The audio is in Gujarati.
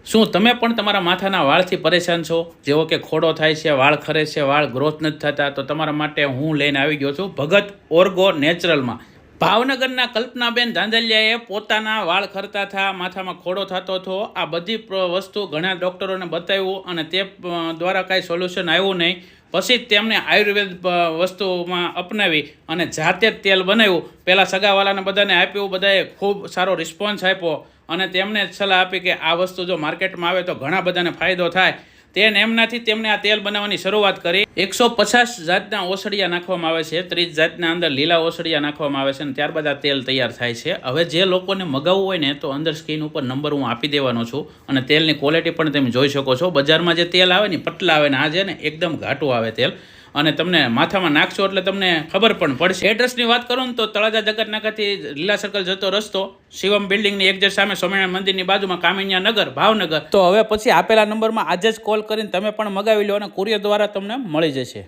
શું તમે પણ તમારા માથાના વાળથી પરેશાન છો? જેવો કે ખોડો થાય છે, વાળ ખરે છે, વાળ ગ્રોથ નથી થતા, તો તમારા માટે હું લઈને આવી ગયો છું ભગત ઓર્ગો નેચરલમાં. ભાવનગરના કલ્પનાબેન ધાંધલિયાએ પોતાના વાળ ખરતા થા, માથામાં ખોડો થતો હતો. આ બધી વસ્તુ ઘણા ડૉક્ટરોને બતાવ્યું અને તે દ્વારા કાંઈ સોલ્યુશન આવ્યું નહીં. પછી તેમને આયુર્વેદ વસ્તુમાં અપનાવી અને જાતે જ તેલ બનાવ્યું. પહેલાં સગાવાલાને બધાને આપ્યું, બધાએ ખૂબ સારો રિસ્પોન્સ આપ્યો અને તેમને સલાહ આપી કે આ વસ્તુ જો માર્કેટમાં આવે તો ઘણા બધાને ફાયદો થાય. એમનાથી તેમને આ તેલ બનાવવાની શરૂઆત કરી. 150 જાતના ઓસડિયા નાખવામાં આવે છે, 30 જાતના અંદર લીલા ઓસડિયા નાખવામાં આવે છે અને ત્યારબાદ આ તેલ તૈયાર થાય છે. હવે જે લોકોને મગાવવું હોય ને તો અંદર સ્ક્રીન ઉપર નંબર હું આપી દેવાનો છું અને તેલની ક્વોલિટી પણ તમે જોઈ શકો છો. બજારમાં જે તેલ આવે ને પતલા આવે ને આ છે ને એકદમ ઘાટું આવે તેલ અને તમને માથામાં નાખશો એટલે તમને ખબર પણ પડશે. એડ્રેસની વાત કરું ને તો તળાજા જગતનાકાથી લીલા સર્કલ જતો રસ્તો, શિવમ બિલ્ડિંગની એક્ઝેક્ટ સામે સ્વામિનારાયણ મંદિરની બાજુમાં, કામિનિયા નગર, ભાવનગર. તો હવે પછી આપેલા નંબરમાં આજે જ કોલ કરીને તમે પણ મગાવી લો અને કુરિયર દ્વારા તમને મળી જશે.